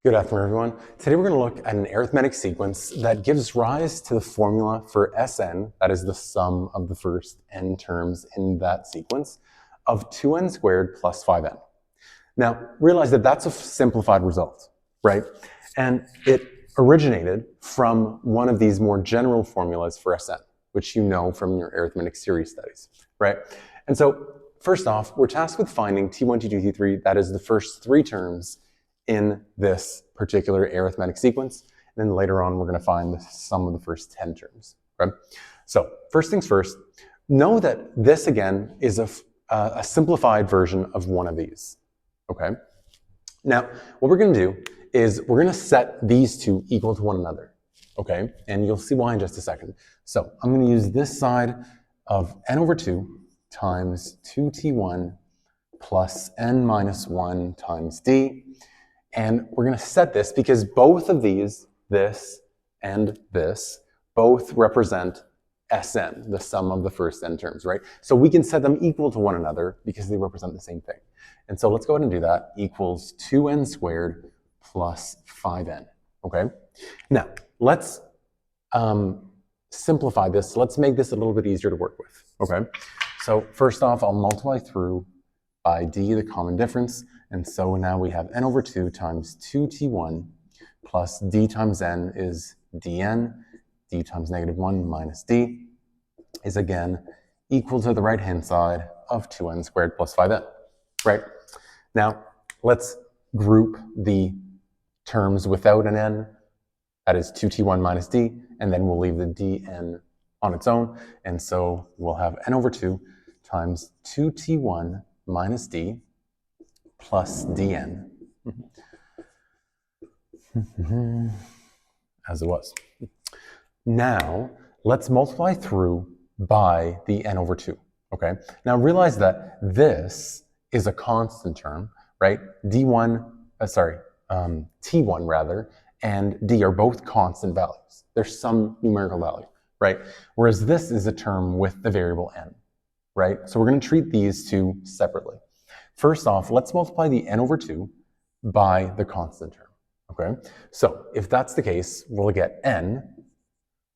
Good afternoon, everyone. Today we're going to look at an arithmetic sequence that gives rise to the formula for Sn, that is the sum of the first n terms in that sequence, of 2n squared plus 5n. Now, realize that that's a simplified result, right? And it originated from one of these more general formulas for Sn, which you know from your arithmetic series studies, right? And so, first off, we're tasked with finding T1, T2, T3, that is the first three terms in this particular arithmetic sequence. And then later on, we're going to find the sum of the first 10 terms. Okay? So first things first, know that this again is a simplified version of one of these. Okay? Now, what we're going to do is we're going to set these two equal to one another. Okay? And you'll see why in just a second. So I'm going to use this side of n over 2 times 2t1 plus n minus 1 times d. And we're going to set this because both of these, this and this, both represent Sn, the sum of the first n terms, right? So we can set them equal to one another because they represent the same thing. And so let's go ahead and do that. Equals 2n squared plus 5n, okay? Now, let's simplify this. Let's make this a little bit easier to work with, okay? So first off, I'll multiply through by d, the common difference. And so now we have n over 2 times 2t1 plus d times n is dn. D times negative 1 minus d is again equal to the right-hand side of 2n squared plus 5n, right? Now, let's group the terms without an n. That is 2t1 minus d, and then we'll leave the dn on its own. And so we'll have n over 2 times 2t1 minus d plus dn, as it was. Now, let's multiply through by the n over 2, okay? Now realize that this is a constant term, right? T1 rather, and d are both constant values. There's some numerical value, right? Whereas this is a term with the variable n, right? So we're going to treat these two separately. First off, let's multiply the n over 2 by the constant term, okay? So if that's the case, we'll get n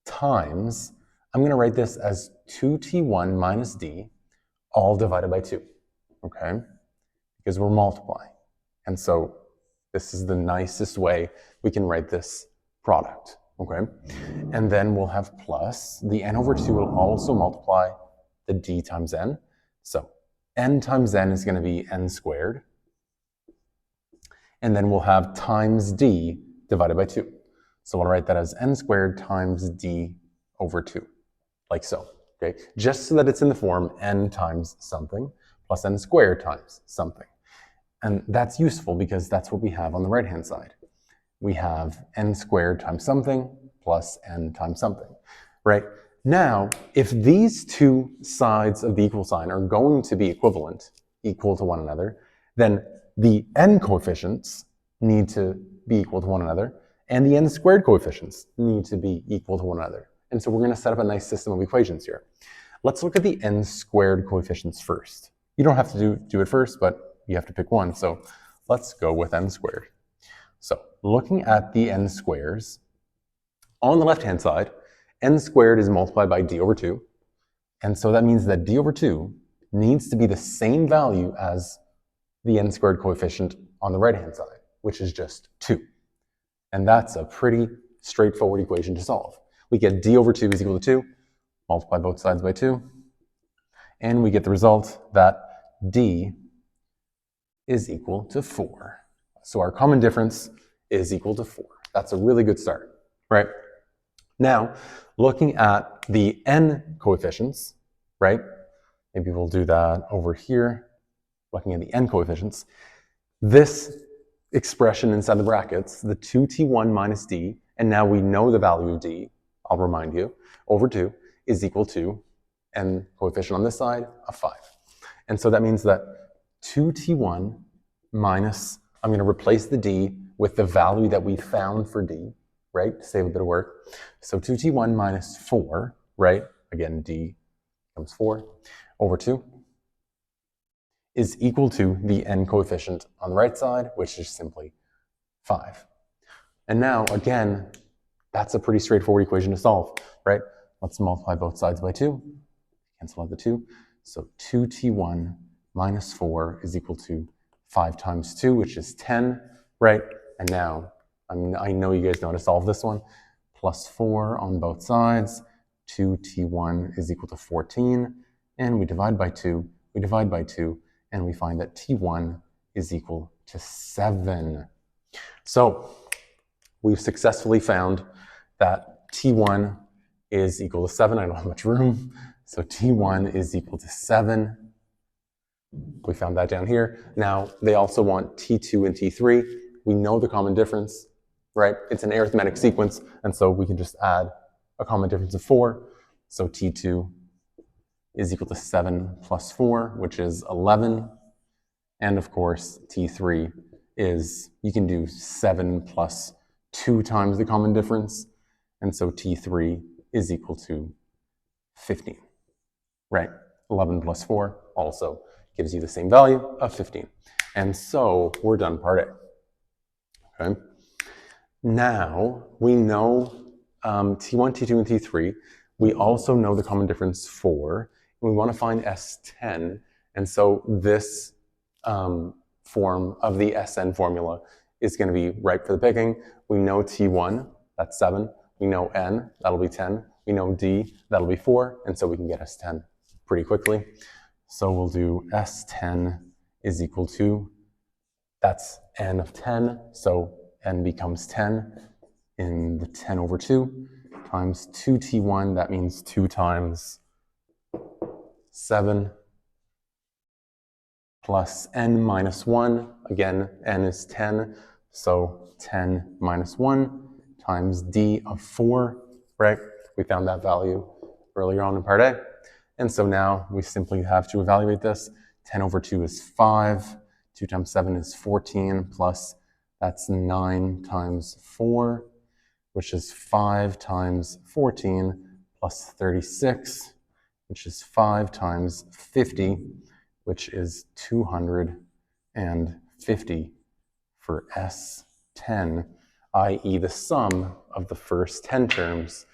times, I'm going to write this as 2t1 minus d, all divided by 2, okay? Because we're multiplying. And so this is the nicest way we can write this product, okay? And then we'll have plus, the n over 2 will also multiply the d times n. So n times n is going to be n squared. And then we'll have times d divided by 2. So we'll write that as n squared times d over 2, like so. Okay, just so that it's in the form n times something plus n squared times something. And that's useful because that's what we have on the right-hand side. We have n squared times something plus n times something, right? Now, if these two sides of the equal sign are going to be equivalent, equal to one another, then the n coefficients need to be equal to one another, and the n squared coefficients need to be equal to one another. And so we're going to set up a nice system of equations here. Let's look at the n squared coefficients first. You don't have to do it first, but you have to pick one. So let's go with n squared. So looking at the n squares, on the left-hand side, n squared is multiplied by d over 2. And so that means that d over 2 needs to be the same value as the n squared coefficient on the right-hand side, which is just 2. And that's a pretty straightforward equation to solve. We get d over 2 is equal to 2, multiply both sides by 2, and we get the result that d is equal to 4. So our common difference is equal to 4. That's a really good start, right? Now, looking at the n coefficients, right? Maybe we'll do that over here, looking at the n coefficients. This expression inside the brackets, the 2t1 minus d, and now we know the value of d, I'll remind you, over 2 is equal to n coefficient on this side of 5. And so that means that 2t1 minus, I'm going to replace the d with the value that we found for d, right, to save a bit of work. So 2t1 minus 4, right, again, d becomes 4, over 2, is equal to the n coefficient on the right side, which is simply 5. And now, again, that's a pretty straightforward equation to solve, right? Let's multiply both sides by 2. Cancel out the 2. So 2t1 minus 4 is equal to 5 times 2, which is 10, right? And now, I know you guys know how to solve this one. Plus 4 on both sides. 2t1 is equal to 14. And we divide by 2. We divide by 2. And we find that t1 is equal to 7. So we've successfully found that t1 is equal to 7. I don't have much room. So t1 is equal to 7. We found that down here. Now, they also want t2 and t3. We know the common difference, right? It's an arithmetic sequence, and so we can just add a common difference of 4. So t2 is equal to 7 plus 4, which is 11. And of course, t3 is, you can do 7 plus 2 times the common difference. And so t3 is equal to 15, right? 11 plus 4 also gives you the same value of 15. And so we're done part A. Okay. Now we know t1, t2, and t3. We also know the common difference 4. And we want to find S10. And so this form of the SN formula is going to be ripe for the picking. We know T1, that's 7. We know N, that'll be 10. We know D, that'll be 4. And so we can get S10 pretty quickly. So we'll do S10 is equal to, that's N of 10. So N becomes 10 in the 10 over 2 times 2T1. That means 2 times 7 plus N minus 1. Again, N is 10. So 10 minus 1 times D of 4, right? We found that value earlier on in part A. And so now we simply have to evaluate this. 10 over 2 is 5. 2 times 7 is 14, plus that's 9 times 4, which is 5 times 14, plus 36, which is 5 times 50, which is 250 for S10, i.e. the sum of the first 10 terms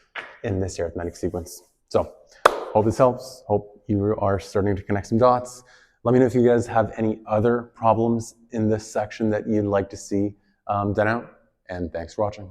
in this arithmetic sequence. So, hope this helps. Hope you are starting to connect some dots. Let me know if you guys have any other problems in this section that you'd like to see done out, and thanks for watching.